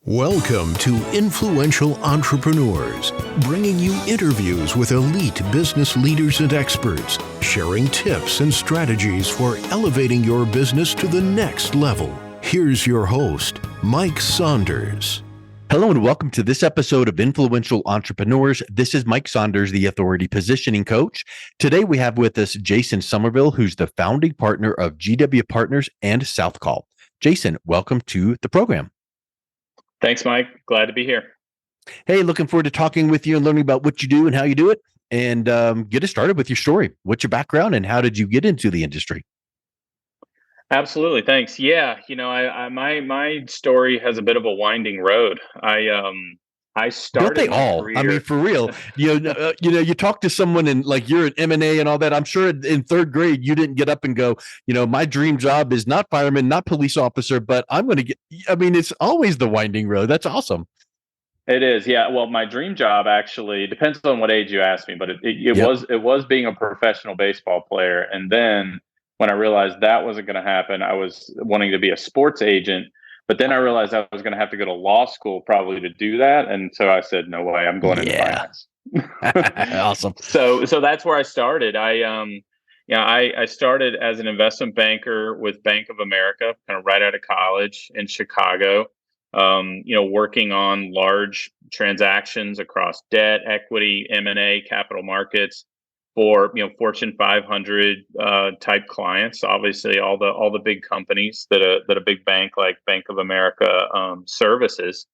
Welcome to Influential Entrepreneurs, bringing you interviews with elite business leaders and experts, sharing tips and strategies for elevating your business to the next level. Here's your host, Mike Saunders. Hello and welcome to this episode of Influential Entrepreneurs. This is Mike Saunders, the Authority Positioning Coach. Today we have with us Jason Somerville, who's the founding partner of GW Partners and South Col. Jason, welcome to the program. Thanks, Mike. Glad to be here. Hey, looking forward to talking with you and learning about what you do and how you do it. And get us started with your story. What's your background and how did you get into the industry? Absolutely. Thanks. Yeah. My story has a bit of a winding road. I started. Don't they my all? career. I mean, for real. You talk to someone and like you're an M&A and all that. I'm sure in third grade you didn't get up and go, my dream job is not fireman, not police officer, but I'm going to get. I mean, it's always the winding road. That's awesome. It is. Yeah. Well, my dream job actually depends on what age you ask me, but it was being a professional baseball player. And then when I realized that wasn't going to happen, I was wanting to be a sports agent. But then I realized I was going to have to go to law school probably to do that. And so I said, no way, I'm going into finance. Awesome. So that's where I started. I started as an investment banker with Bank of America, kind of right out of college in Chicago, working on large transactions across debt, equity, M&A, capital markets for Fortune 500 type clients. Obviously, all the big companies that a big bank like Bank of America services.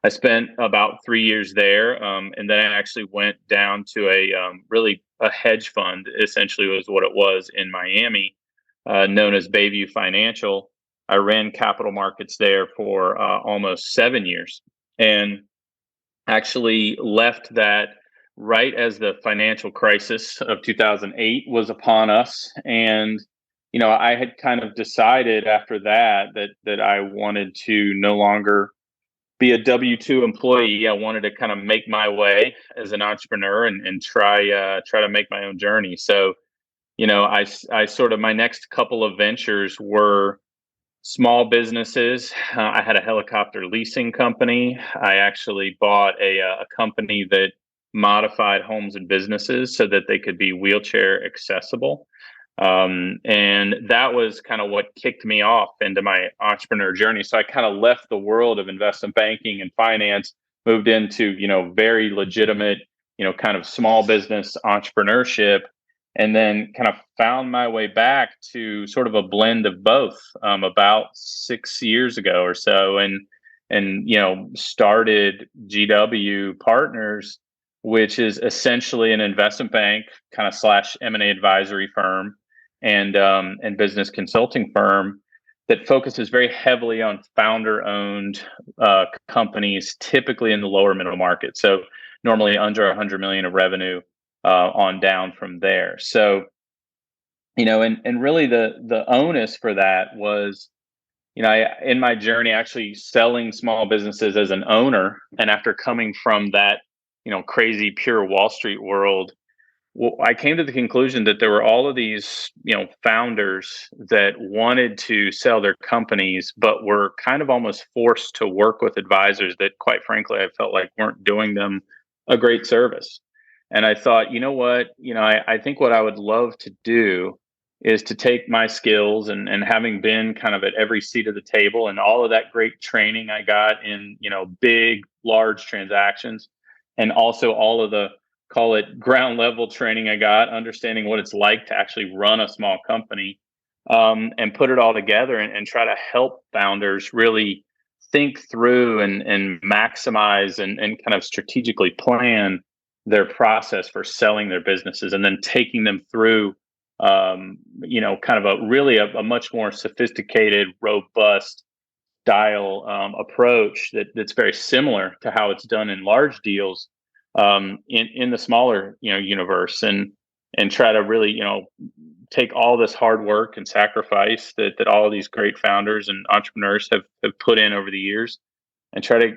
I spent about 3 years there, and then I actually went down to a hedge fund. Essentially, was what it was in Miami, known as Bayview Financial. I ran capital markets there for almost 7 years, and actually left that right as the financial crisis of 2008 was upon us. And, I had kind of decided after that I wanted to no longer be a W-2 employee. I wanted to kind of make my way as an entrepreneur and try to make my own journey. So, I sort of, my next couple of ventures were small businesses. I had a helicopter leasing company. I actually bought a company that modified homes and businesses so that they could be wheelchair accessible. And that was kind of what kicked me off into my entrepreneur journey. So I kind of left the world of investment banking and finance, moved into, very legitimate, kind of small business entrepreneurship, and then kind of found my way back to sort of a blend of both about 6 years ago or so. And started GW Partners, which is essentially an investment bank kind of / M&A advisory firm and business consulting firm that focuses very heavily on founder-owned companies, typically in the lower middle market. So normally under 100 million of revenue on down from there. So, and really the onus for that was, in my journey actually selling small businesses as an owner, and after coming from that crazy pure Wall Street world, I came to the conclusion that there were all of these, founders that wanted to sell their companies, but were kind of almost forced to work with advisors that, quite frankly, I felt like weren't doing them a great service. And I thought, you know what, I think what I would love to do is to take my skills and having been kind of at every seat of the table and all of that great training I got in, big, large transactions, and also all of the, call it ground level training I got, understanding what it's like to actually run a small company, and put it all together and try to help founders really think through and maximize and kind of strategically plan their process for selling their businesses, and then taking them through, kind of a much more sophisticated, robust style approach that's very similar to how it's done in large deals in the smaller universe, and try to really take all this hard work and sacrifice that all of these great founders and entrepreneurs have put in over the years, and try to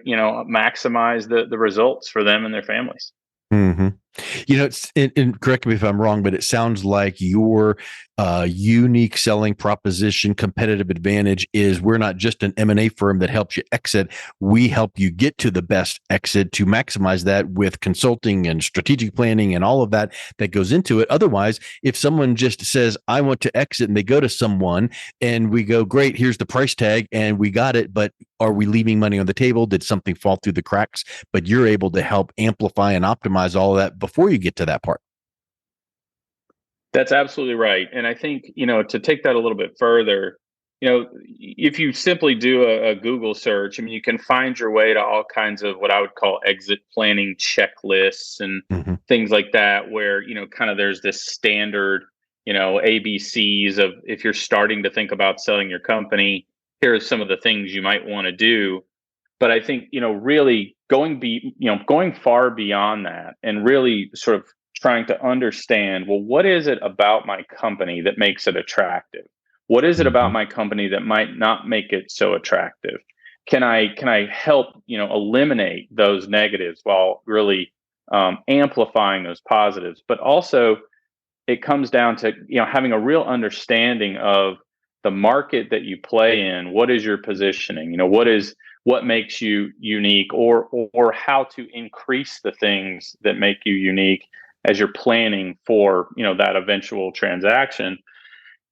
maximize the results for them and their families. Mm-hmm. And correct me if I'm wrong, but it sounds like your unique selling proposition, competitive advantage is we're not just an M&A firm that helps you exit. We help you get to the best exit to maximize that with consulting and strategic planning and all of that goes into it. Otherwise, if someone just says, I want to exit, and they go to someone and we go, great, here's the price tag and we got it, but are we leaving money on the table? Did something fall through the cracks? But you're able to help amplify and optimize all of that before you get to that part. That's absolutely right. And I think, to take that a little bit further, if you simply do a Google search, I mean, you can find your way to all kinds of what I would call exit planning checklists and Mm-hmm. things like that, where, kind of there's this standard, ABCs of if you're starting to think about selling your company, here are some of the things you might want to do. But I think, really going far beyond that and really sort of trying to understand, well, what is it about my company that makes it attractive? What is it about Mm-hmm. my company that might not make it so attractive? Can I help, eliminate those negatives while really amplifying those positives? But also, it comes down to, having a real understanding of the market that you play in. What is your positioning? What makes you unique, or how to increase the things that make you unique as you're planning for, that eventual transaction.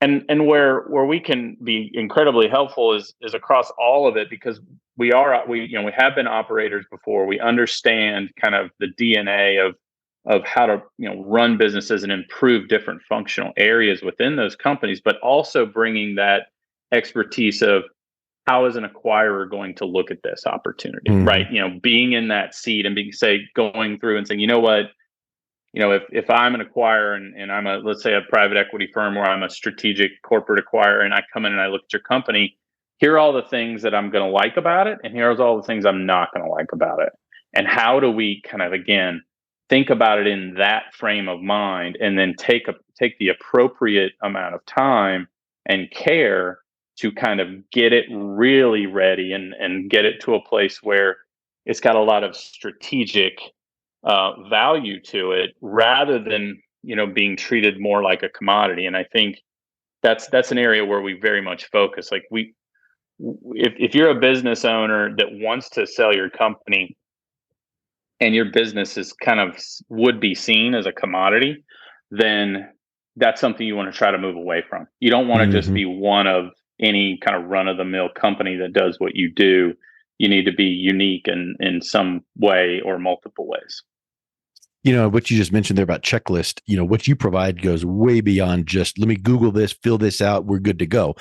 And where we can be incredibly helpful is across all of it, because we have been operators before. We understand kind of the DNA of how to, run businesses and improve different functional areas within those companies, but also bringing that expertise of how is an acquirer going to look at this opportunity, Mm-hmm. right? Being in that seat and going through and saying, if I'm an acquirer, and I'm let's say a private equity firm, or I'm a strategic corporate acquirer, and I come in and I look at your company, here are all the things that I'm going to like about it, and here's all the things I'm not going to like about it. And how do we kind of, again, think about it in that frame of mind, and then take the appropriate amount of time and care to kind of get it really ready, and get it to a place where it's got a lot of strategic value to it, rather than, being treated more like a commodity. And I think that's an area where we very much focus. Like, if you're a business owner that wants to sell your company, and your business is kind of would be seen as a commodity, then that's something you want to try to move away from. You don't want to just Mm-hmm. be one of any kind of run of the mill company that does what you do. You need to be unique in some way or multiple ways. What you just mentioned there about checklist, what you provide goes way beyond just let me Google this, fill this out, we're good to go.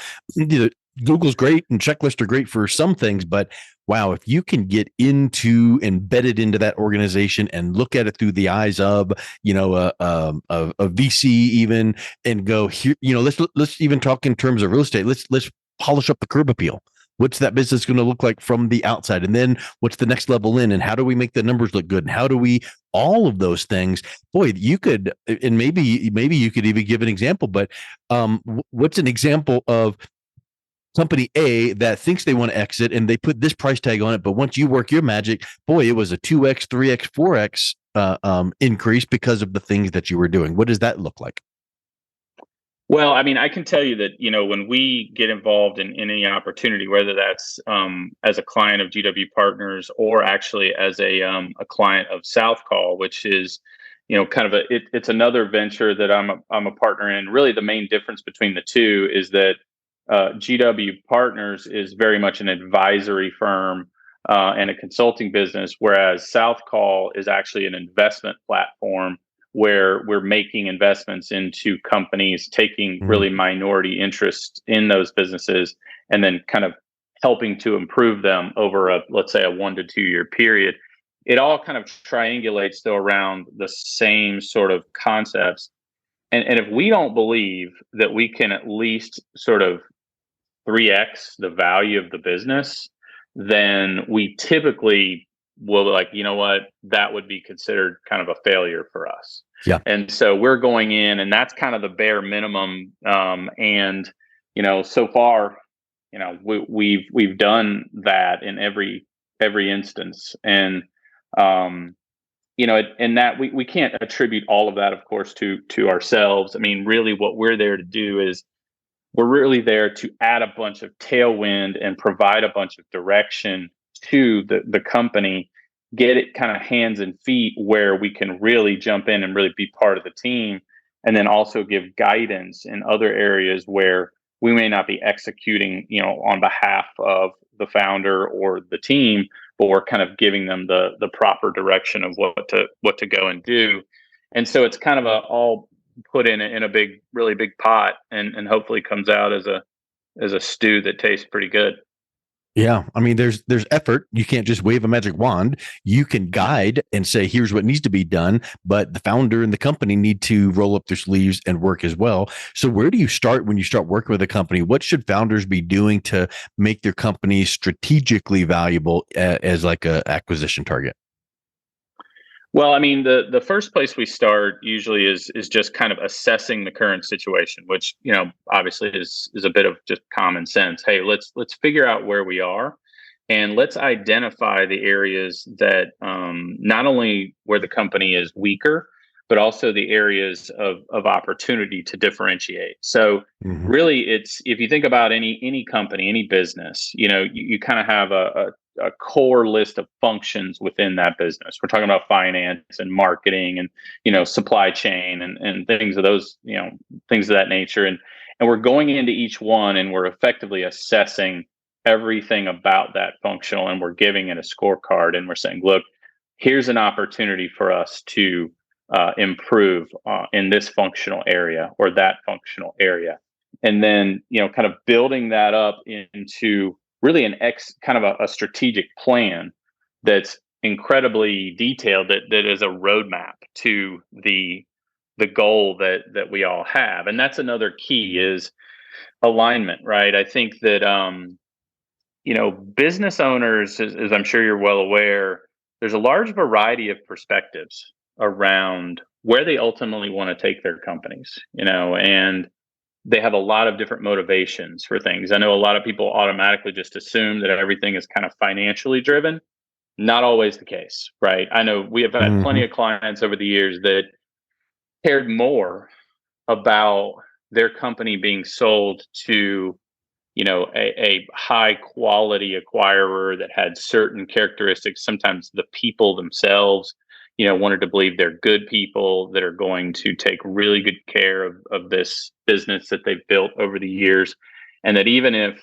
Google's great and checklists are great for some things, but wow, if you can get embedded into that organization and look at it through the eyes of, a VC even, and go here, let's even talk in terms of real estate. Let's polish up the curb appeal. What's that business going to look like from the outside? And then what's the next level in? And how do we make the numbers look good? And how do we all of those things? Boy, you could, and maybe you could even give an example. But what's an example of company A that thinks they want to exit and they put this price tag on it, but once you work your magic, boy, it was a 2x, 3x, 4x increase because of the things that you were doing. What does that look like? Well, I mean, I can tell you that, when we get involved in any opportunity, whether that's as a client of GW Partners, or actually as a client of South Col, which is, kind of it's another venture that I'm a partner in. Really, the main difference between the two is that GW Partners is very much an advisory firm and a consulting business, whereas South Col is actually an investment platform where we're making investments into companies, taking really minority interest in those businesses, and then kind of helping to improve them over let's say a 1 to 2 year period. It all kind of triangulates still around the same sort of concepts. And if we don't believe that we can at least sort of 3x the value of the business, then we typically will be like, what, that would be considered kind of a failure for us. Yeah. And so we're going in, and that's kind of the bare minimum. And so far, we've done that in every instance. And and that we can't attribute all of that, of course, to ourselves. I mean, really what we're there to do is we're really there to add a bunch of tailwind and provide a bunch of direction to the company, get it kind of hands and feet where we can really jump in and really be part of the team, and then also give guidance in other areas where we may not be executing, on behalf of the founder or the team, but we're kind of giving them the proper direction of what to go and do. And so it's kind of all put in a big, really big pot, and hopefully comes out as a stew that tastes pretty good. Yeah. I mean, there's effort. You can't just wave a magic wand. You can guide and say, here's what needs to be done, but the founder and the company need to roll up their sleeves and work as well. So where do you start when you start working with a company? What should founders be doing to make their company strategically valuable as like a acquisition target? Well, I mean, the first place we start usually is just kind of assessing the current situation, which, obviously is a bit of just common sense. Hey, let's figure out where we are, and let's identify the areas that, not only where the company is weaker, but also the areas of opportunity to differentiate. So Hmm. really, it's, if you think about any company, any business, you kind of have a core list of functions within that business. We're talking about finance and marketing and, supply chain and things of those, things of that nature. And we're going into each one and we're effectively assessing everything about that functional, and we're giving it a scorecard, and we're saying, look, here's an opportunity for us to improve in this functional area or that functional area. And then, kind of building that up into really kind of a strategic plan that's incredibly detailed, that is a roadmap to the goal that we all have. And that's another key, is alignment, right? I think that, business owners, as I'm sure you're well aware, there's a large variety of perspectives around where they ultimately want to take their companies, and they have a lot of different motivations for things. I know a lot of people automatically just assume that everything is kind of financially driven. Not always the case, right? I know we have had plenty Hmm. of clients over the years that cared more about their company being sold to, a high quality acquirer that had certain characteristics. Sometimes the people themselves, wanted to believe they're good people that are going to take really good care of this business that they've built over the years. And that even if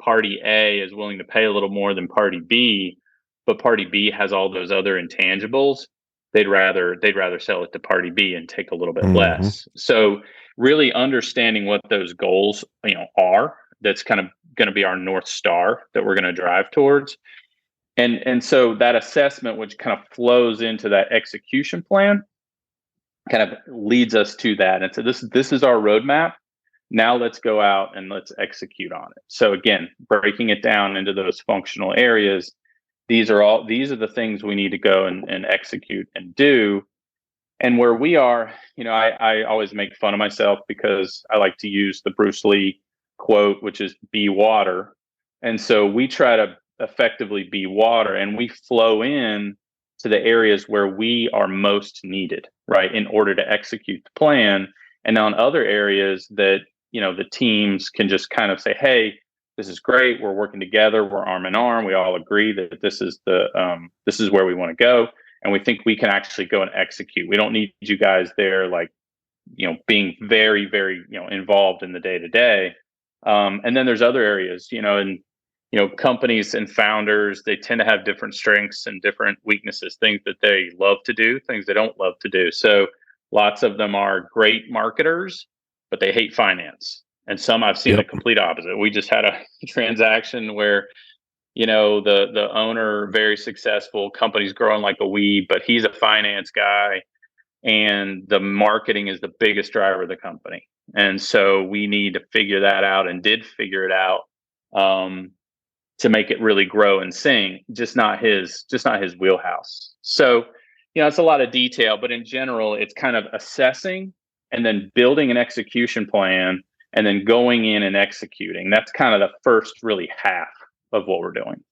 party A is willing to pay a little more than party B, but party B has all those other intangibles, they'd rather sell it to party B and take a little bit Hmm. less. So really understanding what those goals, are, that's kind of going to be our North Star that we're going to drive towards. And so that assessment, which kind of flows into that execution plan, kind of leads us to that. And so this is our roadmap. Now let's go out and let's execute on it. So again, breaking it down into those functional areas, these are the things we need to go and execute and do. And where we are, I always make fun of myself because I like to use the Bruce Lee quote, which is be water. And so we try to effectively be water, and we flow in to the areas where we are most needed, right, in order to execute the plan. And on other areas that, the teams can just kind of say, hey, this is great. We're working together. We're arm in arm. We all agree that this is where we want to go, and we think we can actually go and execute. We don't need you guys there, like, being very, very, involved in the day to day. And then there's other areas, and companies and founders, they tend to have different strengths and different weaknesses, things that they love to do, things they don't love to do. So lots of them are great marketers, but they hate finance. And some, I've seen the Yep. complete opposite. We just had a transaction where, the owner, very successful, company's growing like a weed, but he's a finance guy, and the marketing is the biggest driver of the company. And so we need to figure that out, and did figure it out, to make it really grow and sing. Just not his wheelhouse. So, it's a lot of detail, but in general, it's kind of assessing and then building an execution plan and then going in and executing. That's kind of the first really half of what we're doing.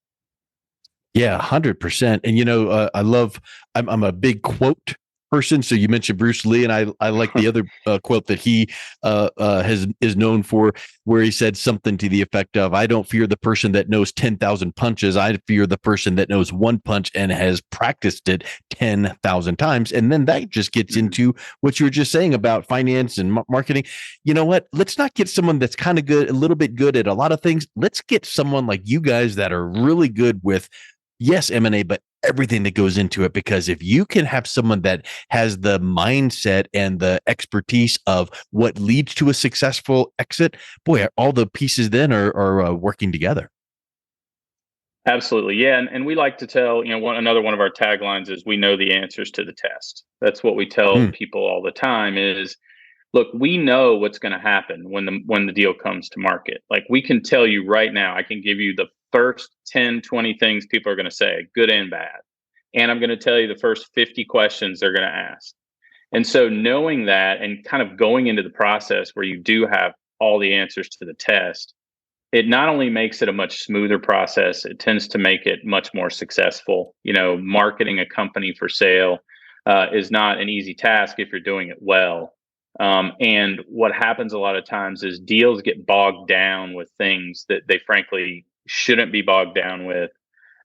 Yeah, 100%. And I'm a big quote person. So you mentioned Bruce Lee, and I like the other quote that he is known for, where he said something to the effect of, "I don't fear the person that knows 10,000 punches. I fear the person that knows one punch and has practiced it 10,000 times." And then that just gets into what you were just saying about finance and marketing. You know what? Let's not get someone that's kind of good, a little bit good at a lot of things. Let's get someone like you guys that are really good with, yes, M&A, but everything that goes into it. Because if you can have someone that has the mindset and the expertise of what leads to a successful exit, boy, all the pieces then are working together. Absolutely. Yeah. And we like to tell, another one of our taglines is we know the answers to the test. That's what we tell Mm, people all the time is, look, we know what's going to happen when the deal comes to market. Like we can tell you right now, I can give you the first 10, 20 things people are going to say, good and bad. And I'm going to tell you the first 50 questions they're going to ask. And so knowing that and kind of going into the process where you do have all the answers to the test, it not only makes it a much smoother process, it tends to make it much more successful. Marketing a company for sale is not an easy task if you're doing it well. And what happens a lot of times is deals get bogged down with things that they frankly shouldn't be bogged down with,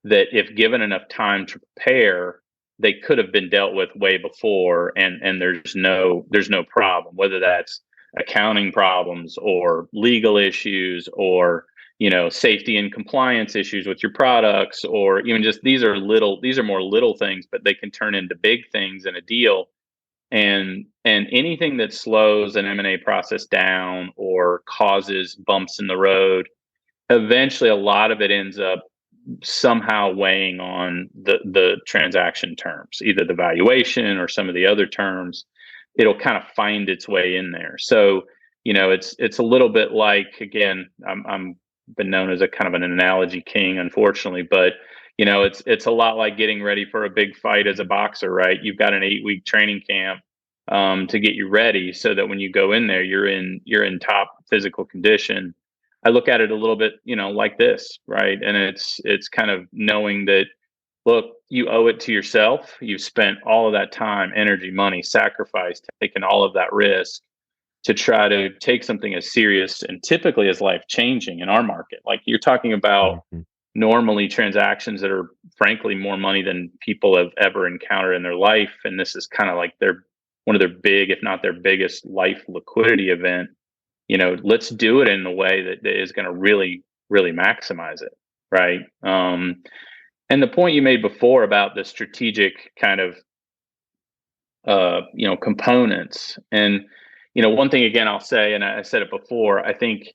that if given enough time to prepare, they could have been dealt with way before, and there's no problem, whether that's accounting problems or legal issues or safety and compliance issues with your products, or even just these are more little things, but they can turn into big things in a deal. And anything that slows an M&A process down or causes bumps in the road, eventually a lot of it ends up somehow weighing on the transaction terms, either the valuation or some of the other terms. It'll kind of find its way in there. So it's a little bit like, again, I'm been known as a kind of an analogy king, unfortunately, but it's a lot like getting ready for a big fight as a boxer, right? You've got an 8-week training camp to get you ready, so that when you go in there, you're in top physical condition. I look at it a little bit, like this, right? And it's kind of knowing that, look, you owe it to yourself. You've spent all of that time, energy, money, sacrifice, taken all of that risk to try to take something as serious and typically as life changing in our market. Like you're talking about mhm. normally transactions that are frankly more money than people have ever encountered in their life. And this is kind of like one of their big, if not their biggest life liquidity event. Let's do it in a way that is going to really, really maximize it. Right. And the point you made before about the strategic kind of, components. And, one thing again, I'll say, and I said it before, I think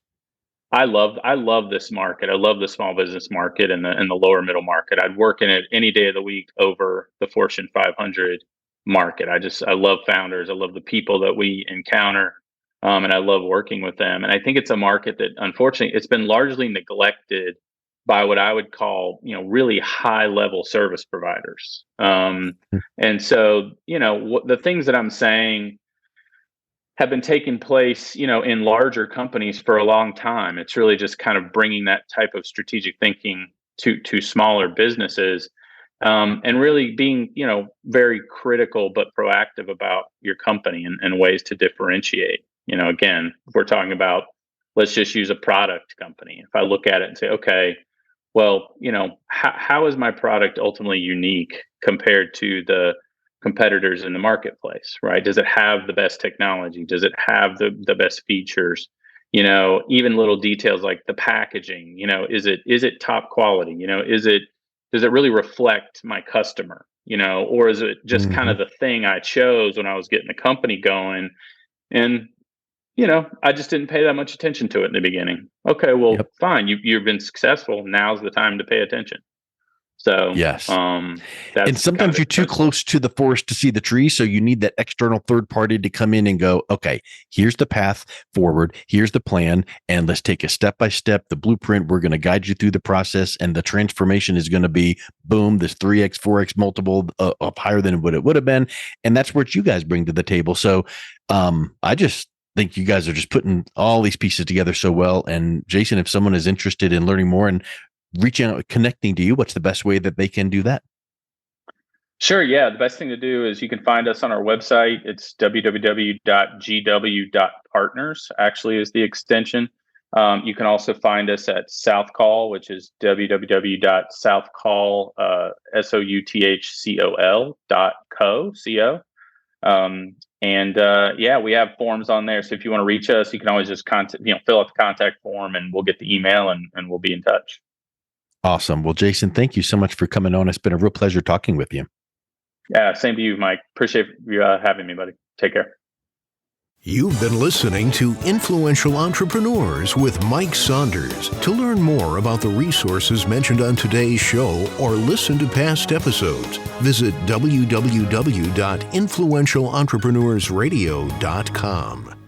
I love this market. I love the small business market and the lower middle market. I'd work in it any day of the week over the Fortune 500 market. I love founders. I love the people that we encounter, and I love working with them. And I think it's a market that, unfortunately, it's been largely neglected by what I would call, really high level service providers. And so, the things that I'm saying have been taking place, in larger companies for a long time. It's really just kind of bringing that type of strategic thinking to smaller businesses, and really being, very critical but proactive about your company and ways to differentiate. Again, if we're talking about, let's just use a product company. If I look at it and say, okay, well, how is my product ultimately unique compared to the competitors in the marketplace, right? Does it have the best technology? Does it have the best features? Even little details like the packaging, is it top quality? Does it really reflect my customer? Or is it just kind Mhm. of the thing I chose when I was getting the company going? And I just didn't pay that much attention to it in the beginning. Okay, well, Yep. fine. You've been successful. Now's the time to pay attention. So, Yes. And that's kind of sometimes the you're too principle. close to the forest to see the tree. So you need that external third party to come in and go, okay, here's the path forward. Here's the plan. And let's take a step by step, the blueprint. We're going to guide you through the process. And the transformation is going to be, boom, this 3x, 4x multiple up higher than what it would have been. And that's what you guys bring to the table. So I just think you guys are just putting all these pieces together so well. And Jason, if someone is interested in learning more, and reaching out, connecting to you, what's the best way that they can do that? Sure. Yeah. The best thing to do is you can find us on our website. It's www.gw.partners, actually, is the extension. You can also find us at South Col, which is www.southcol, southcol.co. We have forms on there. So if you want to reach us, you can always just fill out the contact form and we'll get the email and we'll be in touch. Awesome. Well, Jason, thank you so much for coming on. It's been a real pleasure talking with you. Yeah, same to you, Mike. Appreciate you having me, buddy. Take care. You've been listening to Influential Entrepreneurs with Mike Saunders. To learn more about the resources mentioned on today's show or listen to past episodes, visit www.influentialentrepreneurssradio.com.